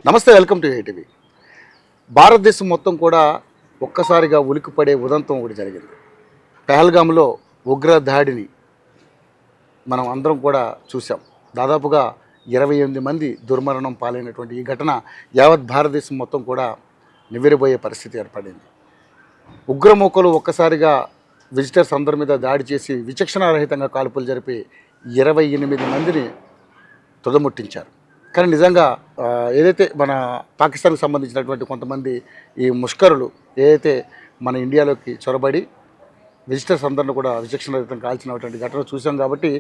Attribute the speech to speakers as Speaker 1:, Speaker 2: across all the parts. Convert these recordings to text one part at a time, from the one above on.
Speaker 1: నమస్తే, welcome to ATV. భారతదేశం మొత్తం కూడా ఒక్కసారిగా ఉలికిపడే ఉదంతం ఒకటి జరిగింది. పహల్గామ్లో ఉగ్ర దాడిని మనం అందరం కూడా చూసాం. దాదాపుగా 28 మంది దుర్మరణం పాలైనటువంటి ఈ ఘటన యావత్ భారతదేశం మొత్తం కూడా నివ్వెరబోయే పరిస్థితి ఏర్పడింది. ఉగ్రమూకలు ఒక్కసారిగా విజిటర్స్ అందరి మీద దాడి చేసి విచక్షణారహితంగా కాల్పులు జరిపి 28 మందిని తుదముట్టించారు. కానీ నిజంగా ఏదైతే మన పాకిస్తాన్కి సంబంధించినటువంటి కొంతమంది ఈ ముష్కరులు ఏదైతే మన ఇండియాలోకి చొరబడి విజిటర్స్ అందరిని కూడా విచక్షణరహితం కాల్చినటువంటి ఘటన చూసాం. కాబట్టి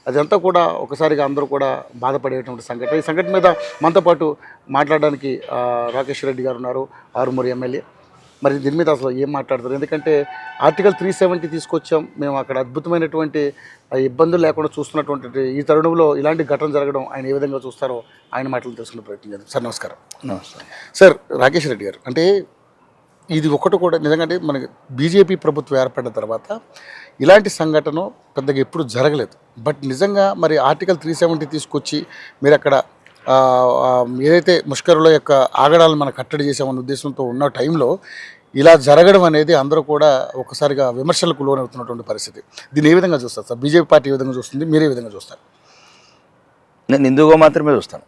Speaker 1: అదంతా కూడా ఒకసారిగా అందరూ కూడా బాధపడేటువంటి సంఘటన. ఈ సంఘటన మీద మనతో పాటు మాట్లాడడానికి రాకేష్ రెడ్డి గారు ఉన్నారు, ఆరుమూరు ఎమ్మెల్యే. మరి దీని మీద అసలు ఏం మాట్లాడతారు? ఎందుకంటే ఆర్టికల్ 370 తీసుకొచ్చాం మేము, అక్కడ అద్భుతమైనటువంటి ఇబ్బందులు లేకుండా చూస్తున్నటువంటి ఈ తరుణంలో ఇలాంటి ఘటన జరగడం ఆయన ఏ విధంగా చూస్తారో ఆయన మాటలు తెలుసుకునే ప్రయత్నం చేద్దాం. సార్ నమస్కారం.
Speaker 2: నమస్కారం
Speaker 1: సార్. రాకేష్ రెడ్డి గారు, అంటే ఇది ఒకటి కూడా నిజంగా మనకి బీజేపీ ప్రభుత్వం ఏర్పడిన తర్వాత ఇలాంటి సంఘటన పెద్దగా ఎప్పుడు జరగలేదు. బట్ నిజంగా మరి ఆర్టికల్ 370 తీసుకొచ్చి మీరు అక్కడ ఏదైతే ముష్కరుల యొక్క ఆగడాలను మనం కట్టడి చేసామన్న ఉద్దేశంతో ఉన్న టైంలో ఇలా జరగడం అనేది అందరూ కూడా ఒక్కసారిగా విమర్శలకు లోనవుతున్నటువంటి పరిస్థితి. దీన్ని ఏ విధంగా చూస్తారు సార్? బీజేపీ పార్టీ ఏ విధంగా చూస్తుంది, మీరు ఏ విధంగా చూస్తారు?
Speaker 2: నేను హిందువుగా మాత్రమే చూస్తాను.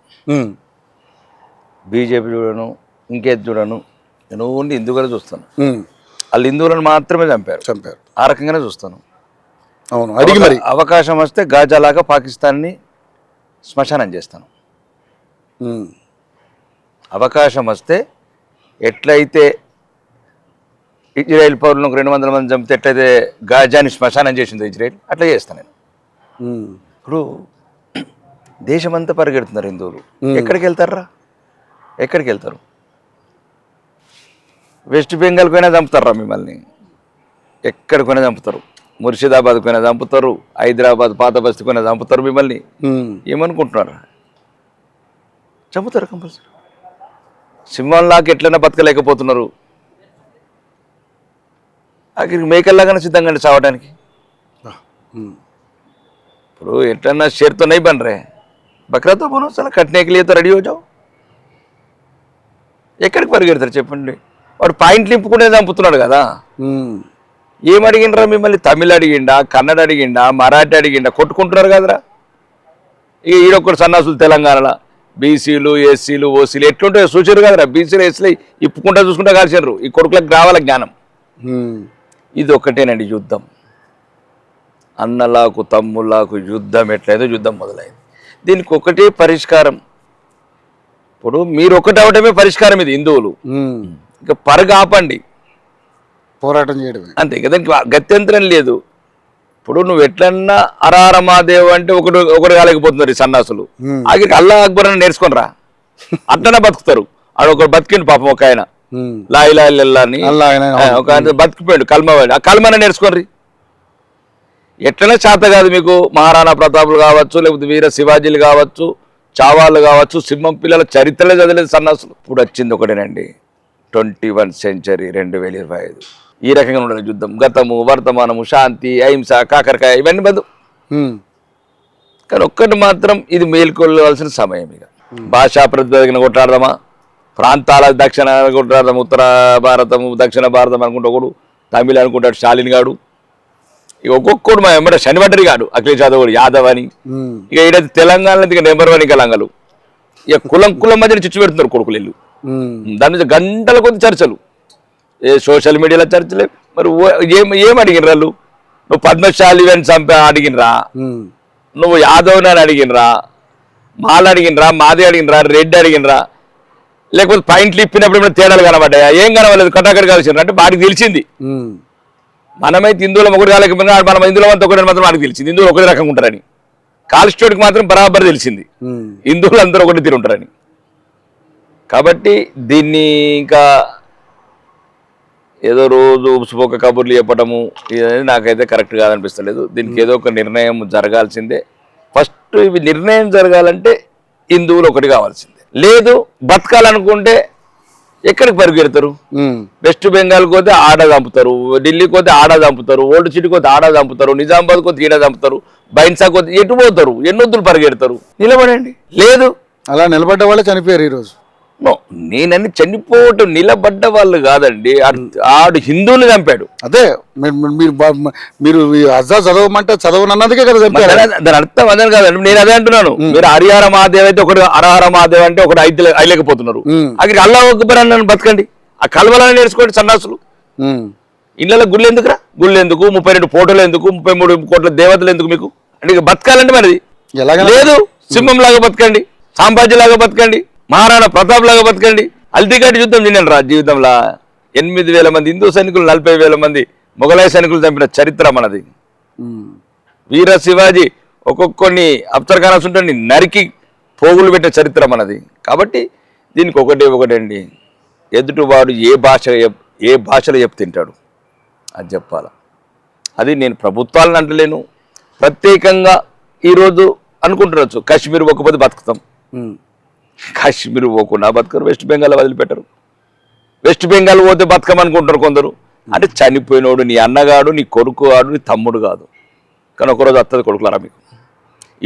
Speaker 2: బీజేపీ చూడను, ఇంకేది చూడను. నేను ఓన్లీ హిందువుగానే చూస్తాను. వాళ్ళు హిందువులను మాత్రమే చంపారు. ఆ రకంగానే చూస్తాను.
Speaker 1: అవును, అడిగి మరి
Speaker 2: అవకాశం వస్తే గాజాలాగా పాకిస్తాన్ని శ్మశానం చేస్తాను. అవకాశం వస్తే ఎట్లయితే ఇజ్రాయెల్ పౌరులకు 200 మంది చంపితే ఎట్లయితే గాజాని శ్మశానం చేసిందో ఇజ్రాయెల్, అట్లా చేస్తాను నేను. ఇప్పుడు దేశమంతా పరిగెడుతున్నారు హిందువులు. ఎక్కడికి వెళ్తారా? ఎక్కడికి వెళ్తారు? వెస్ట్ బెంగాల్కి పోయినా చంపుతారా మిమ్మల్ని? ఎక్కడికి పోయినా చంపుతారు. ముర్షిదాబాద్కి పోయినా చంపుతారు, హైదరాబాద్ పాత బస్తీకి పోయినా చంపుతారు మిమ్మల్ని. ఏమనుకుంటున్నారు? చంపుతారు కంపల్సరీ. సింహంలాగా ఎట్లైనా బతకలేకపోతున్నారు, అక్కడికి మేకల్లాగానే సిద్ధంగా చావడానికి. ఇప్పుడు ఎట్లన్నా షేర్తో నై బన్ రే, బక్రాతో పోను చాలా కట్నే के लिए तो రెడీ हो जाओ. ఎక్కడికి పరిగెడతారు చెప్పండి? వాడు పాయింట్లు ఇంపుకునే చంపుతున్నాడు కదా. ఏం అడిగిండ్రా మిమ్మల్ని? తమిళ అడిగిండా, కన్నడ అడిగిండా, మరాఠీ అడిగిండా? కొట్టుకుంటున్నారు కదరా. ఇక ఈడొక్కడు సన్నాసులు తెలంగాణలో బీసీలు, ఎస్సీలు, ఓసీలు ఎట్లుంటాయో చూసారు కదరా. బీసీలు, ఎస్సీలు ఇప్పుకుంటా చూసుకుంటా కాల్చారు. ఈ కొడుకులకు రావాల జ్ఞానం. ఇది ఒక్కటేనండి యుద్ధం. అన్నలకు తమ్ముళ్ళకు యుద్ధం ఎట్లయితే యుద్ధం మొదలైంది. దీనికి ఒకటే పరిష్కారం. ఇప్పుడు మీరు ఒకటి అవటమే పరిష్కారం. ఇది హిందువులు ఇక పరగ ఆపండి,
Speaker 1: పోరాటం చేయడం
Speaker 2: అంతే కదా. గత్యంతరం లేదు. ఇప్పుడు నువ్వు ఎట్లన్నా అరారమాదేవ్ అంటే ఒకటి కాలేకపోతున్నారు ఈ సన్నాసులు. ఆఖరికి అల్లా అక్బర్ అని నేర్చుకుని రా, అట్లనే బతుకుతారు. ఆడ ఒకటి బతికిండు పాపం, ఒక ఆయన లాయిలా అని ఒక ఆయన బతికిపోయాడు, కల్మవాడు. ఆ కల్మనే నేర్చుకోండి. ఎట్లనే చేత కాదు మీకు. మహారాణా ప్రతాపులు కావచ్చు, లేకపోతే వీర శివాజీలు కావచ్చు, చావాళ్ళు కావచ్చు, సింహం పిల్లల చరిత్రలే చదిలేదు సన్నాసులు. ఇప్పుడు వచ్చింది ఒకటేనండి, 21వ సెంచరీ 2025. ఈ రకంగా ఉండాలి యుద్ధం. గతము, వర్తమానము, శాంతి, అహింస, కాకరకాయ ఇవన్నీ బంధు. కానీ ఒక్కటి మాత్రం ఇది మేల్కొల్వాల్సిన సమయం. ఇక భాషా ప్రతిపాదన కొట్లాడదామా, ప్రాంతాల దక్షిణ కొట్లాడదాం, ఉత్తర భారతం దక్షిణ భారతం అనుకుంటే ఒకడు, తమిళ అనుకుంటాడు స్టాలిన్ గాడు. ఇక ఒక్కొక్కడు మా వెంబడ శనివడ్డరి గాడు, అఖిలేష్ యాదవ్ గాడు, యాదవ్ అని. ఇక ఈడైతే తెలంగాణలో ఇక నెంబర్ 1 ఇక లంగలు. ఇక కులం మధ్యన చిచ్చు పెడుతున్నారు కొడుకులు ఇల్లు. దాని మీద గంటల కొద్ది చర్చలు, ఏ సోషల్ మీడియాలో చర్చలే. మరి ఏం అడిగినరా వాళ్ళు? నువ్వు పద్మశాలి అని చంపా అడిగినరా? నువ్వు యాదవ్ అని అడిగినరా? మాల అడిగినరా? మాది అడిగినరా? రెడ్డి అడిగినరా? లేకపోతే పాయింట్లు ఇప్పినప్పుడు ఏమైనా తేడాలు కనబడ్డాయా? ఏం కనబడలేదు. కటాకటి కలిసినారు అంటే వాడికి తెలిసింది. మనమైతే హిందువులం ఒకటి కాలేకపోయినా మనం హిందువులం అంతా ఒకటి మాత్రం వాడికి తెలిసింది. హిందువులు ఒకటి రకంగా ఉంటారని. కాల్స్టోడికి మాత్రం బరాబర్ తెలిసింది హిందువులు అందరూ ఒకటి తీరు ఉంటారని. కాబట్టి దీన్ని ఇంకా ఏదో రోజు ఉసుపోక కబుర్లు చెప్పటము ఇది నాకైతే కరెక్ట్ కాదనిపిస్తలేదు. దీనికి ఏదో ఒక నిర్ణయం జరగాల్సిందే. ఫస్ట్ ఇవి నిర్ణయం జరగాలంటే హిందువులు ఒకటి కావాల్సిందే. లేదు బతకాలనుకుంటే ఎక్కడికి పరిగెడతారు? వెస్ట్ బెంగాల్కి పోతే ఆడ చంపుతారు, ఢిల్లీకి పోతే ఆడ చంపుతారు, ఓల్డ్ సిటీకి పోతే ఆడ చంపుతారు, నిజామాబాద్కి పోతే ఈడ చంపుతారు, బైన్సాకి పోతే ఎటు పోతారు? ఎన్నొద్దులు పరిగెడతారు? నిలబడండి. లేదు
Speaker 1: అలా నిలబడ్డ వాళ్ళే చనిపోయారు ఈరోజు.
Speaker 2: నో, నేనని చనిపోవటం నిలబడ్డ వాళ్ళు కాదండి. ఆడు హిందువులు చంపాడు.
Speaker 1: అదే మీరు అజా చదవమంటే చదవనన్నదికే కదా చంపారు.
Speaker 2: దాని అర్థం అదే కాదండి. నేను అదే అంటున్నాను. మీరు హరిహర మహాదేవ్ అయితే ఒకటి, హరహర మహాదేవ్ అంటే ఒకటి అయిలేకపోతున్నారు. అక్కడికి అల్లా అక్బర్ అని బతకండి, ఆ కలవలని నేర్చుకోండి సన్నాసులు. ఇళ్ళలో గుళ్ళు ఎందుకురా? గుళ్ళు ఎందుకు? 32 ఫోటోలు ఎందుకు? 33 కోట్ల దేవతలు ఎందుకు మీకు? అంటే బతకాలంటే మరి లేదు. సింహం లాగా బతకండి, సాంబాజీ లాగా బతకండి, మహారాణా ప్రతాప్ లాగా బతకండి. అల్టిగేట్ యుద్ధం తినండి రా జీవితంలో. 8,000 మంది హిందూ సైనికులు, 40,000 మంది మొఘలాయ సైనికులు చంపిన చరిత్ర మనది. వీర శివాజీ ఒక్కొక్కరిని అఫ్సర్ ఖానాస్ ఉంటుంది నరికి పోగులు పెట్టిన చరిత్ర మనది. కాబట్టి దీనికి ఒకటండి, ఎదుటివాడు ఏ భాషలో చెప్పి తింటాడు అది చెప్పాలి. అది నేను ప్రభుత్వాలను అంటలేను. ప్రత్యేకంగా ఈరోజు అనుకుంటున్నచ్చు కాశ్మీర్ పోకపోతే బతుకుతాం. కాశ్మీర్ పోకుండా బతకరు, వెస్ట్ బెంగాల్ వదిలిపెట్టరు. వెస్ట్ బెంగాల్ పోతే బతకమనుకుంటారు కొందరు. అంటే చనిపోయినోడు నీ అన్నగాడు, నీ కొడుకు కాడు, నీ తమ్ముడు కాదు. కానీ ఒకరోజు వస్తుంది కొడుకులారా మీకు.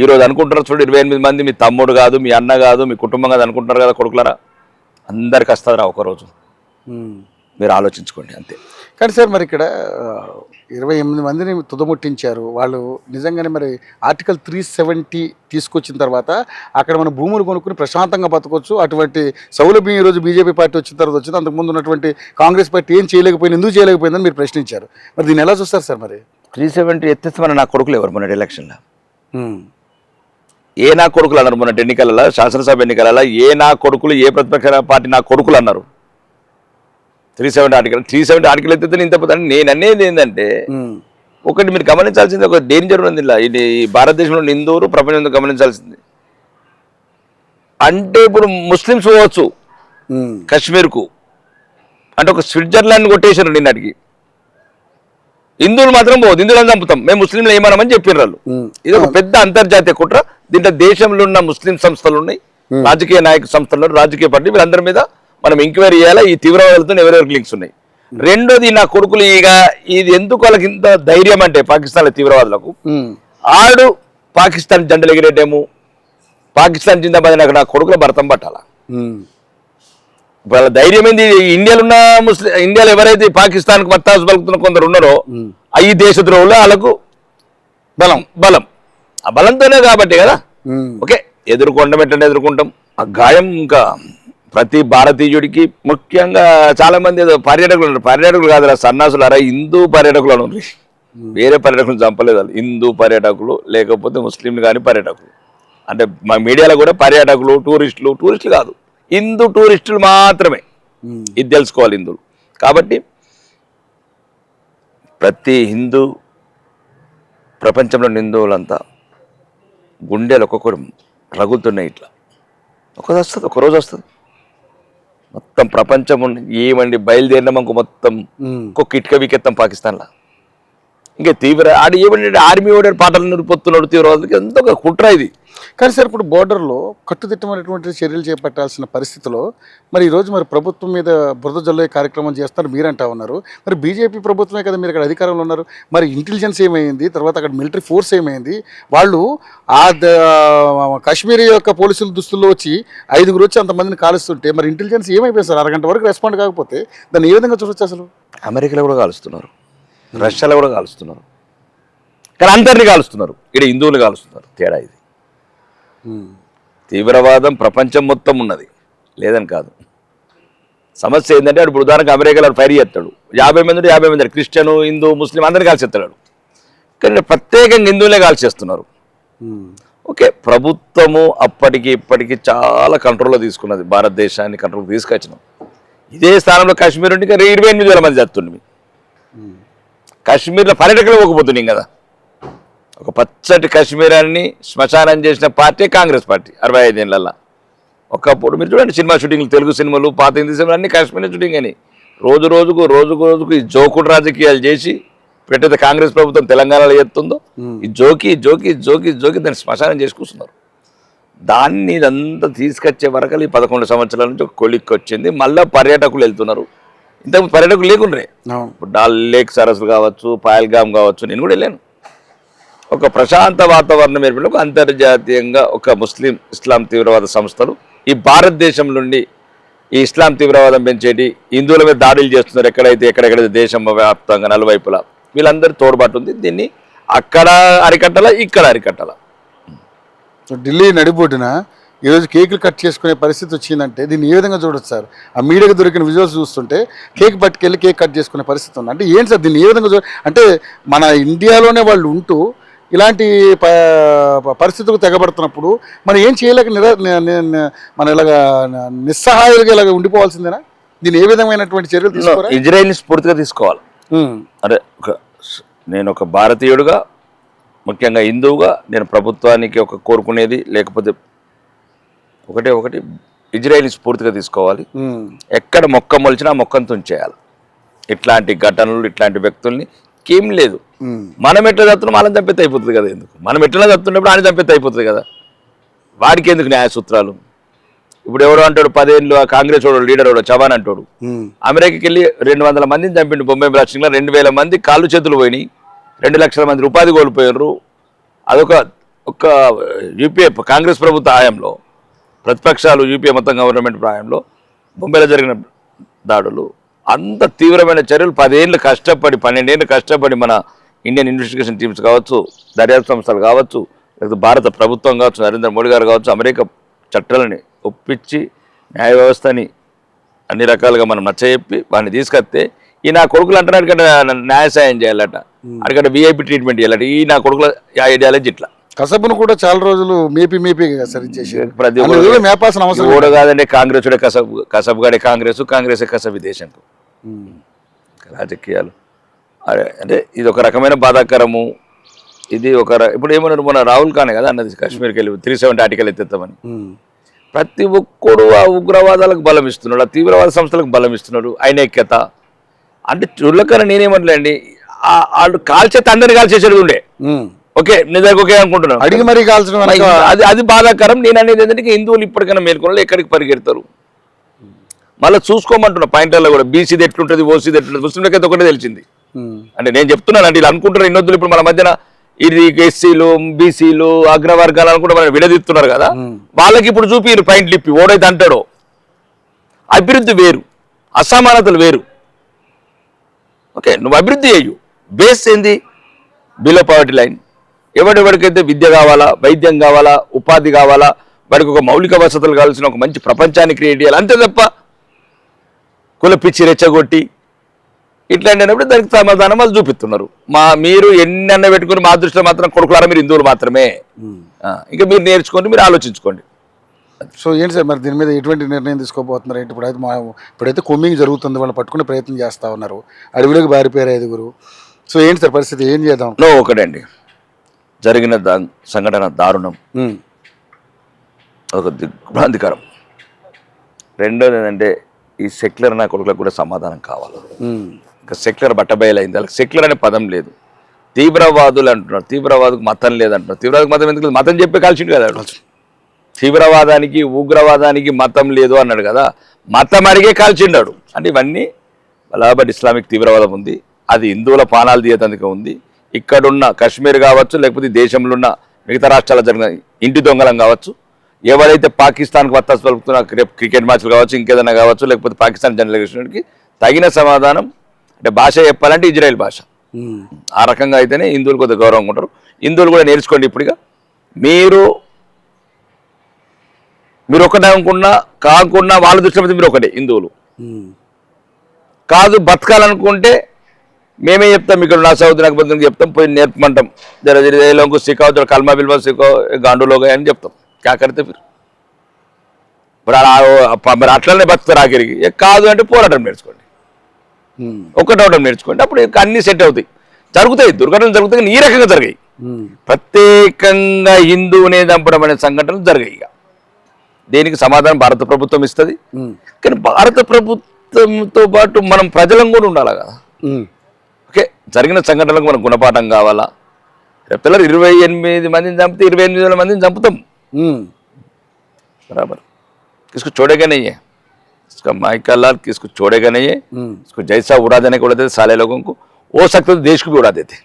Speaker 2: ఈరోజు అనుకుంటారు చూడు 28 మంది మీ తమ్ముడు కాదు, మీ అన్న కాదు, మీ కుటుంబం కాదు అనుకుంటారు కదా కొడుకులారా. అందరికి వస్తుందిరా ఒకరోజు. మీరు ఆలోచించుకోండి అంతే.
Speaker 1: కానీ సార్ మరి ఇక్కడ 28 మందిని తుదముట్టించారు వాళ్ళు. నిజంగానే మరి ఆర్టికల్ 370 తీసుకొచ్చిన తర్వాత అక్కడ మన భూములు కొనుక్కుని ప్రశాంతంగా బతకొచ్చు. అటువంటి సౌలభ్యం ఈరోజు బీజేపీ పార్టీ వచ్చిన తర్వాత వచ్చింది. అంతకుముందు ఉన్నటువంటి కాంగ్రెస్ పార్టీ ఏం చేయలేకపోయింది, ఎందుకు చేయలేకపోయిందని మీరు ప్రశ్నించారు. మరి దీన్ని ఎలా చూస్తారు సార్? మరి
Speaker 2: 370 ఎత్తేస్తామని నా కొడుకులు ఎవరు మొన్నటి ఎలక్షన్లో? ఏ నా కొడుకులు అన్నారు మొన్నటి ఎన్నికలలో, శాసనసభ ఎన్నికలలో? ఏ నా కొడుకులు, ఏ ప్రతిపక్ష పార్టీ నా కొడుకులు అన్నారు? 370 ఆర్టికల్ ఎత్తే ఇంత పోతాను. నేను అనేది ఏంటంటే ఒకటి మీరు గమనించాల్సింది, ఒక డేంజర్ ఉంది ఇలా. ఇది భారతదేశంలో హిందువులు ప్రపంచంలో గమనించాల్సింది. అంటే ఇప్పుడు ముస్లిమ్స్ పోవచ్చు కాశ్మీర్కు, అంటే ఒక స్విట్జర్లాండ్ కొట్టేశారు నిన్నటికి. హిందువులు మాత్రం పోదు, హిందువులను చంపుతాం మేము ముస్లింలు ఏమనమని చెప్పారు వాళ్ళు. ఇది ఒక పెద్ద అంతర్జాతీయ కుట్ర. దీంట్లో దేశంలో ఉన్న ముస్లిం సంస్థలు ఉన్నాయి, రాజకీయ నాయక సంస్థలు, రాజకీయ పార్టీ, వీళ్ళందరి మీద మనం ఎంక్వైరీ చేయాలా ఈ తీవ్రవాదులతో ఎవరెవరికి లింక్స్ ఉన్నాయి. రెండోది నా కొడుకులు ఇది ఎందుకు వాళ్ళకి ఇంత ధైర్యం అంటే పాకిస్తాన్ తీవ్రవాదులకు, ఆడు పాకిస్తాన్ జెండలు ఎగిరేటేమో, పాకిస్తాన్ జిందాబాద్ నాకు నా కొడుకుల భర్తం పట్టాలా. వాళ్ళ ధైర్యం ఏంది? ఇండియాలో ఉన్న ఇండియాలో ఎవరైతే పాకిస్తాన్కి వత్తాసు పలుకుతున్న కొందరు ఉన్నారో ఈ దేశద్రోహులు, వాళ్ళకు బలం ఆ బలంతోనే కాబట్టి కదా. ఓకే, ఎదుర్కొంటాం. ఆ గాయం ఇంకా ప్రతి భారతీయుడికి, ముఖ్యంగా చాలా మంది ఏదో పర్యాటకులు కాదురా సన్నాసులారా, హిందూ పర్యాటకులు అని ఉంది. వేరే పర్యాటకులు చంపలేదు వాళ్ళు, హిందూ పర్యాటకులు లేకపోతే ముస్లింలు కానీ పర్యాటకులు. అంటే మా మీడియాలో కూడా పర్యాటకులు, టూరిస్టులు కాదు, హిందూ టూరిస్టులు మాత్రమే. ఇది తెలుసుకోవాలి హిందువులు. కాబట్టి ప్రతి హిందూ, ప్రపంచంలో హిందువులంతా గుండెలు ఒక్కొక్కరు రగులుతున్నాయి. ఇట్లా ఒకరోజు వస్తుంది మొత్తం ప్రపంచం ఏమండి బయలుదేరినామనుకో మొత్తం ఒక్కొక్క ఇటుక వికెత్తాం పాకిస్తాన్లో. ఇంకా తీవ్ర ఆడు ఏమంటే ఆర్మీ ఓడే పాటలు నిరుపొత్తున్నాడు తీవ్రవాదులకి, ఎంత ఒక కుట్ర ఇది.
Speaker 1: కానీ సార్ ఇప్పుడు బోర్డర్లో కట్టుదిట్టమైనటువంటి చర్యలు చేపట్టాల్సిన పరిస్థితిలో మరి ఈరోజు మరి ప్రభుత్వం మీద బురద జల్లే కార్యక్రమం చేస్తారు మీరంటా ఉన్నారు. మరి బీజేపీ ప్రభుత్వమే కదా మీరు అక్కడ అధికారంలో ఉన్నారు. మరి ఇంటెలిజెన్స్ ఏమైంది, తర్వాత అక్కడ మిలిటరీ ఫోర్స్ ఏమైంది? వాళ్ళు ఆ కాశ్మీరీ యొక్క పోలీసుల దుస్తుల్లో వచ్చి 5గురు వచ్చి అంతమందిని కాలుస్తుంటే మరి ఇంటెలిజెన్స్ ఏమైపోయింది సార్? అరగంట వరకు రెస్పాండ్ కాకపోతే దాన్ని ఏ విధంగా చూడొచ్చు అసలు?
Speaker 2: అమెరికాలో కూడా కాలుస్తున్నారు, రష్యాలో కూడా కాలుస్తున్నారు, కానీ అందరినీ కాలుస్తున్నారు. ఇక్కడ హిందువులు కాలుస్తున్నారు. తేడా ఇది. తీవ్రవాదం ప్రపంచం మొత్తం ఉన్నది, లేదని కాదు. సమస్య ఏంటంటే అప్పుడు ఉదాహరణకు అమెరికాలో ఫైర్ చేస్తాడు, 50 మంది క్రిస్టియన్, హిందూ, ముస్లిం అందరినీ కాల్చేస్తాడు. కానీ ప్రత్యేకంగా హిందువులే కాల్చేస్తున్నారు. ఓకే, ప్రభుత్వము అప్పటికి ఇప్పటికి చాలా కంట్రోల్లో తీసుకున్నది, భారతదేశాన్ని కంట్రోల్ తీసుకొచ్చినాం. ఇదే స్థానంలో కాశ్మీర్ ఉంటే 28,000 మంది చేస్తుండే. కాశ్మీర్లో పర్యాటకులు పోకపోతున్నాం కదా. ఒక పచ్చటి కాశ్మీరాన్ని శ్మశానం చేసిన పార్టీ కాంగ్రెస్ పార్టీ 65 ఏళ్ళల్లో. ఒకప్పుడు మీరు చూడండి సినిమా షూటింగ్లు, తెలుగు సినిమాలు, పాత హిందీ సినిమాలు అన్నీ కాశ్మీర్ షూటింగ్ అని. రోజుకు ఈ జోకుడు రాజకీయాలు చేసి పెట్టేది కాంగ్రెస్ ప్రభుత్వం తెలంగాణలో చేస్తుందో, ఈ జోకి దాన్ని శ్మశానం చేసి కూర్చున్నారు. దాన్ని ఇదంతా తీసుకొచ్చే వరకు ఈ 11 సంవత్సరాల నుంచి ఒక కొలిక్కి వచ్చింది. మళ్ళీ పర్యాటకులు వెళ్తున్నారు. ఇంతకుముందు పర్యాటకులు లేకుండ్రే. ఇప్పుడు డాల్ లేక్ సరస్సులు కావచ్చు, పాయల్గామ్ కావచ్చు, నేను కూడా వెళ్ళాను. ఒక ప్రశాంత వాతావరణం ఏర్పడి ఒక అంతర్జాతీయంగా ఒక ముస్లిం ఇస్లాం తీవ్రవాద సంస్థలు ఈ భారతదేశం నుండి ఈ ఇస్లాం తీవ్రవాదం పెంచేటి హిందువుల మీద దాడులు చేస్తున్నారు ఎక్కడెక్కడైతే దేశం వ్యాప్తంగా నలువైపులా వీళ్ళందరూ తోడ్పాటు ఉంది. దీన్ని అక్కడ అరికట్టాల, ఇక్కడ అరికట్టాల.
Speaker 1: సో ఢిల్లీ నడిబొడ్డున ఈరోజు కేకులు కట్ చేసుకునే పరిస్థితి వచ్చిందంటే దీన్ని ఏ విధంగా చూడొచ్చు సార్? ఆ మీడియాకి దొరికిన విజువల్స్ చూస్తుంటే కేక్ పట్టుకెళ్ళి కేక్ కట్ చేసుకునే పరిస్థితి ఉంది. అంటే ఏంటి సార్ దీన్ని ఏ విధంగా అంటే మన ఇండియాలోనే వాళ్ళు ఉంటూ ఇలాంటి పరిస్థితులకు తెగబడుతున్నప్పుడు మనం ఏం చేయలేక మన ఇలాగ నిస్సహాయాలుగా ఇలాగ ఉండిపోవాల్సిందేనా? దీన్ని ఏ విధమైనటువంటి చర్యలు తీసుకోవాలి?
Speaker 2: ఇజ్రాయెల్ని స్ఫూర్తిగా తీసుకోవాలి. అంటే నేను ఒక భారతీయుడుగా, ముఖ్యంగా హిందువుగా నేను ప్రభుత్వానికి కోరుకునేది లేకపోతే ఒకటి ఇజ్రాయెల్ని స్ఫూర్తిగా తీసుకోవాలి. ఎక్కడ మొక్క మొలిచినా మొక్కను తుంచేయాలి. ఇట్లాంటి ఘటనలు, ఇట్లాంటి వ్యక్తుల్ని ఏం లేదు. మనం ఎట్లా చదువుతున్నాం వాళ్ళని చంపితే అయిపోతుంది కదా. ఎందుకు మనం ఎట్లా చదువుతున్నప్పుడు ఆయన చంపితే అయిపోతుంది కదా. వాడికి ఎందుకు న్యాయ సూత్రాలు? ఇప్పుడు ఎవడో అంటాడు 10 ఏళ్ళు ఆ కాంగ్రెస్ వాడు లీడర్ వాడు చవాన్ అంటాడు అమెరికాకి వెళ్ళి 200 మందిని చంపిండు. బొంబాయి రాష్ట్రంలో 2000 మంది కాళ్ళు చేతులు పోయినాయి, 2 లక్షల మంది ఉపాధి కోల్పోయారు. అదొక యూపీఏ కాంగ్రెస్ ప్రభుత్వ హయాంలో, ప్రతిపక్షాలు యూపీఏ మొత్తం గవర్నమెంట్ హయాంలో బొంబాయిలో జరిగిన దాడులు, అంత తీవ్రమైన చర్యలు. 10 ఏళ్ళు కష్టపడి 12 ఏళ్ళు కష్టపడి మన ఇండియన్ ఇన్వెస్టిగేషన్ టీమ్స్ కావచ్చు, దర్యాప్తు సంస్థలు కావచ్చు, లేకపోతే భారత ప్రభుత్వం కావచ్చు, నరేంద్ర మోడీ గారు కావచ్చు, అమెరికా చట్టాలని ఒప్పించి న్యాయ వ్యవస్థని అన్ని రకాలుగా మనం నచ్చజెప్పి వాడిని తీసుకొస్తే ఈ నా కొడుకులు అంటారు అడిగంటే న్యాయ సాయం చేయాలట, అడిగంటే వీఐపీ ట్రీట్మెంట్ చేయాలట. ఈ నా కొడుకుల ఐడియాలజీ ఇట్లా.
Speaker 1: కసబును కూడా చాలా రోజులు మేపీ సరిచేసి
Speaker 2: ప్రతి
Speaker 1: మేపాల్సిన అవసరం
Speaker 2: కూడా కాదండి. కాంగ్రెస్ కసబ్ గాడే కాంగ్రెస్ కసబ్ ఈ దేశంకు రాజకీయాలు. అంటే ఇది ఒక రకమైన బాధాకరము. ఇది ఇప్పుడు ఏమన్నారు మన రాహుల్ ఖానే కదా అన్నది కాశ్మీర్కి వెళ్ళి 370 ఆర్టికల్ ఎత్తేస్తామని. ప్రతి ఒక్కడు ఆ ఉగ్రవాదాలకు బలం ఇస్తున్నాడు, ఆ తీవ్రవాద సంస్థలకు బలం ఇస్తున్నాడు. ఐక్యత అంటే చుర్లకన్నా నేనేమంటలేండి, వాళ్ళు కాల్చేస్తే అందరిని కాల్చేసేది ఉండే. ఓకే నిజానికి ఓకే అనుకుంటున్నాను,
Speaker 1: అడిగి మరీ కాల్చడం
Speaker 2: అది బాధాకరం. నేను అనేది ఏంటంటే హిందువులు ఇప్పటికైనా మేల్కొనాలి, ఎక్కడికి పరిగెడతారు మళ్ళీ చూసుకోమంటున్నా. పాయింట్లలో కూడా బీసీది ఎట్లుంటుంది, ఓసీది ఎట్లుంటుంది, ముస్లింలకైతే ఒకటే తెలిసింది. అంటే నేను చెప్తున్నాను అంటే ఇలా అనుకుంటున్నారు ఇన్నొద్దులు. ఇప్పుడు మన మధ్యన ఇది ఎస్సీలు, బీసీలు, అగ్రవర్గాలు అనుకుంటే మనం విడదీస్తున్నారు కదా. వాళ్ళకి ఇప్పుడు చూపి పాయింట్లు ఇప్పి ఓడైతే అంటాడో. అభివృద్ధి వేరు, అసమానతలు వేరు. ఓకే నువ్వు అభివృద్ధి చేయు, బేస్ ఏంది? Below poverty line. ఎవడెవడికైతే విద్య కావాలా, వైద్యం కావాలా, ఉపాధి కావాలా, వాడికి ఒక మౌలిక వసతులు కావాల్సిన ఒక మంచి ప్రపంచాన్ని క్రియేట్ చేయాలి, అంతే తప్ప కుల పిచ్చి రెచ్చగొట్టి ఇట్లాంటినప్పుడు దానికి సమాధానం వాళ్ళు చూపిస్తున్నారు. మీరు ఎన్నెన్న పెట్టుకుని మా దృష్టిలో మాత్రం కొడుకులారా మీరు హిందువులు మాత్రమే, ఇంకా మీరు నేర్చుకోండి, మీరు ఆలోచించుకోండి.
Speaker 1: సో ఏంటి సార్ మరి దీని మీద ఎటువంటి నిర్ణయం తీసుకోబోతున్నారు ఏంటి? ఇప్పుడైతే కొమ్మింగ్ జరుగుతుంది, వాళ్ళు పట్టుకునే ప్రయత్నం చేస్తూ ఉన్నారు, అడవిలోకి బారిపోయారు 5గురు. సో ఏంటి సార్ పరిస్థితి, ఏం చేద్దాం?
Speaker 2: ఒకటండి జరిగిన సంఘటన దారుణం, ఒక దిగ్భ్రాంతికరం. రెండోది ఏంటంటే ఈ సెక్యులర్ నా కొడుకులకు కూడా సమాధానం కావాలి. ఇంకా సెక్యులర్ బట్టబయలైంది, వాళ్ళకి సెక్యులర్ అనే పదం లేదు. తీవ్రవాదులు అంటున్నారు, తీవ్రవాదుకు మతం లేదంటున్నారు. తీవ్రవాదకు మతం ఎందుకు? మతం చెప్పే కాల్చిండు కదా. తీవ్రవాదానికి ఉగ్రవాదానికి మతం లేదు అన్నాడు కదా, మతం అడిగే కాల్చిండాడు. అంటే ఇవన్నీ బలాబట్ ఇస్లామిక్ తీవ్రవాదం ఉంది, అది హిందువుల పానాలు తీయతందుకు ఉంది. ఇక్కడున్న కశ్మీర్ కావచ్చు, లేకపోతే దేశంలో ఉన్న మిగతా రాష్ట్రాల్లో జరిగిన ఇంటి దొంగలం కావచ్చు, ఎవరైతే పాకిస్తాన్కి వత్తాసు పలుకుతున్న క్రికెట్ మ్యాచ్లు కావచ్చు, ఇంకేదైనా కావచ్చు, లేకపోతే పాకిస్తాన్ జర్నలిస్టులకి తగిన సమాధానం అంటే భాష చెప్పాలంటే ఇజ్రాయెల్ భాష. ఆ రకంగా అయితేనే హిందువులు కొద్దిగా గౌరవంగా ఉంటారు. హిందువులు కూడా నేర్చుకోండి. ఇప్పుడుగా మీరు ఒకటే అనుకున్నా కాకున్నా వాళ్ళ దృష్టిలో మీరు ఒకటే హిందువులు కాదు. బతకాలనుకుంటే మేమే చెప్తాం, ఇక్కడ నా సౌదీ నాకు బతుకు చెప్తాం, పోయి నేర్పమంటాం. జరలోకి సికావు కల్మా బిల్వా సికావు గాండులోగా అని చెప్తాం. క్యా కడితే మీరు మరి అట్లనే బతుకుతారు ఆఖరికి. కాదు అంటే పోరాటం నేర్చుకోండి, ఒక్కటవడం నేర్చుకోండి, అప్పుడు అన్నీ సెట్ అవుతాయి. జరుగుతాయి, దుర్ఘటనలు జరుగుతాయి, ఈ రకంగా జరిగాయి. ప్రత్యేకంగా హిందువునే చంపడం అనే సంఘటనలు జరిగాయి. ఇక దేనికి సమాధానం భారత ప్రభుత్వం ఇస్తుంది. కానీ భారత ప్రభుత్వంతో పాటు మనం ప్రజలం కూడా ఉండాలి కదా. ఓకే జరిగిన సంఘటనలకు మనకు గుణపాఠం కావాలా? పిల్లలు 28 మందిని చంపితే 28,000 మందిని చంపుతాం बराबर। किसको छोड़ेगा नहीं है, इसका माइका लाल किसको छोड़ेगा नहीं है। इसको जैसा उड़ा देने को उड़ाते साले लोगों को, हो सकता तो देश को भी उड़ा देते।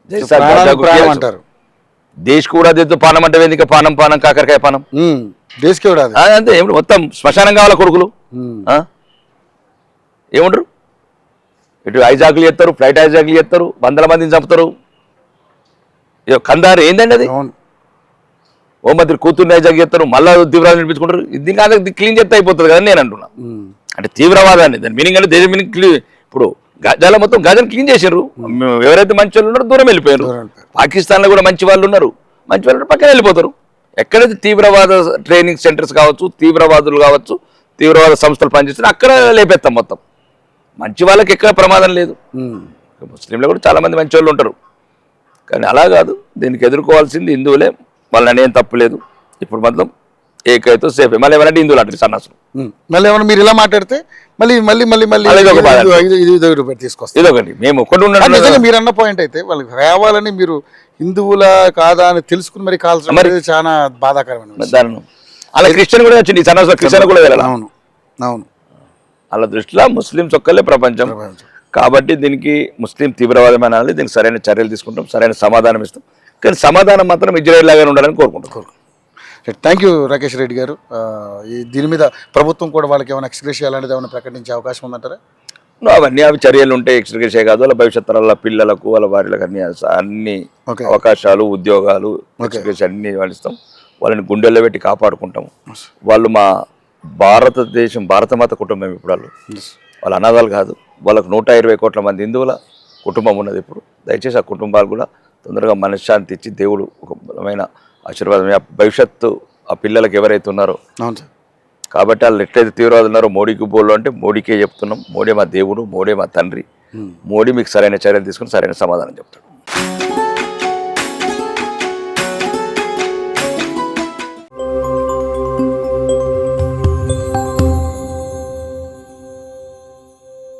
Speaker 2: जैसा देश को उड़ा देते तो पानम अंटे वेंदी का पानम पानम काकर का पानम
Speaker 1: దేశకే కూడా అది.
Speaker 2: అంతే ఏమిటి మొత్తం శ్మశానం కావాల కొడుకులు ఆ? ఏముంటారు ఇటు హైజాకులు చేస్తారు, ఫ్లైట్ హైజాకులు చేస్తారు, వందల మందిని చంపుతారు. కందారు ఏందండి అది?
Speaker 1: అవును.
Speaker 2: హోంమంత్రి కూతుర్ని హైజాక్ చేస్తారు, మళ్ళా తీవ్రవాదం వినిపించుకుంటారు. దీని కాదు క్లీన్ చేస్తే అయిపోతుంది కదా నేను అంటున్నా. అంటే తీవ్రవాదాన్ని దాని మీనింగ్ అంటే దేశం మీనింగ్ ఇప్పుడు గజాల మొత్తం గజాన్ని క్లీన్ చేశారు. ఎవరైతే మంచి వాళ్ళు ఉన్నారో దూరం వెళ్ళిపోయారు. పాకిస్తాన్లో కూడా మంచి వాళ్ళు ఉన్నారు, మంచి వాళ్ళు పక్కన వెళ్ళిపోతారు. ఎక్కడైతే తీవ్రవాద ట్రైనింగ్ సెంటర్స్ కావచ్చు, తీవ్రవాదులు కావచ్చు, తీవ్రవాద సంస్థలు పనిచేస్తారు, అక్కడ లేపేస్తాం మొత్తం. మంచి వాళ్ళకి ఎక్కడ ప్రమాదం లేదు. ముస్లింలు కూడా చాలా మంది మంచి వాళ్ళు ఉంటారు, కానీ అలా కాదు. దీనికి ఎదుర్కోవాల్సింది హిందువులే, వాళ్ళని అనేం తప్పు లేదు. ఇప్పుడు మొత్తం ఏకైతే సేఫ్. మళ్ళీ ఏమన్నా హిందువులు అంటారు సన్నాసులు.
Speaker 1: మళ్ళీ ఏమన్నా మీరు ఇలా మాట్లాడితే మళ్ళీ మళ్ళీ మళ్ళీ మళ్ళీ
Speaker 2: ఇదొక బాధ.
Speaker 1: ఇది తీసుకొస్తారు.
Speaker 2: ఇదొకటి మేము ఒక్కటి
Speaker 1: నిజంగా మీరు అన్న పాయింట్ అయితే వాళ్ళకి రావాలని మీరు హిందువుల కాదా అని తెలుసుకుని మరి కాల్చడం అనేది చాలా బాధాకరమైన
Speaker 2: దారుణం. అలా క్రిస్టియన్ కూడా వచ్చింది, సన్నాసులు క్రిస్టియన్ కూడా వెళ్ళాలి.
Speaker 1: అవును అవును.
Speaker 2: వాళ్ళ దృష్టిలో ముస్లింస్ ఒక్కలే ప్రపంచం. కాబట్టి దీనికి ముస్లిం తీవ్రవాదం అనాలి. దీనికి సరైన చర్యలు తీసుకుంటాం, సరైన సమాధానం ఇస్తాం. కానీ సమాధానం మాత్రం ఇజ్రాయెల్ లాగానే ఉండాలని కోరుకుంటాం.
Speaker 1: థ్యాంక్ యూ రాకేష్ రెడ్డి గారు. దీని మీద ప్రభుత్వం కూడా వాళ్ళకి ఏమైనా ఎక్స్గ్రేషియా అలాంటిది ఏమైనా ప్రకటించే అవకాశం ఉందంటారా?
Speaker 2: అవన్నీ అవి చర్యలు ఉంటాయి. ఎక్స్గ్రేషియా కాదు, వాళ్ళ భవిష్యత్ తరాల పిల్లలకు వాళ్ళ వారిలకు అన్ని అవకాశాలు, ఉద్యోగాలు, ఎక్స్గ్రేషియా అన్ని వాళ్ళు ఇస్తాం. వాళ్ళని గుండెల్లో పెట్టి కాపాడుకుంటాం. వాళ్ళు మా భారతదేశం, భారతమాత కుటుంబం. ఇప్పుడు వాళ్ళు అనాథాలు కాదు. వాళ్ళకు 120 కోట్ల మంది హిందువుల కుటుంబం ఉన్నది. ఇప్పుడు దయచేసి ఆ కుటుంబాలు కూడా తొందరగా మనశ్శాంతి ఇచ్చి దేవుడు ఒక బలమైన ఆశీర్వాదం భవిష్యత్తు ఆ పిల్లలకు ఎవరైతే ఉన్నారో. కాబట్టి వాళ్ళు ఎట్లయితే తీవ్రవాదులు ఉన్నారో మోడీకి బోళ్ళు అంటే మోడీకే చెప్తున్నాం. మోడీ మా దేవుడు, మోడీ మా తండ్రి. మోడీ మీకు సరైన చర్యలు తీసుకుని సరైన సమాధానం చెప్తాడు.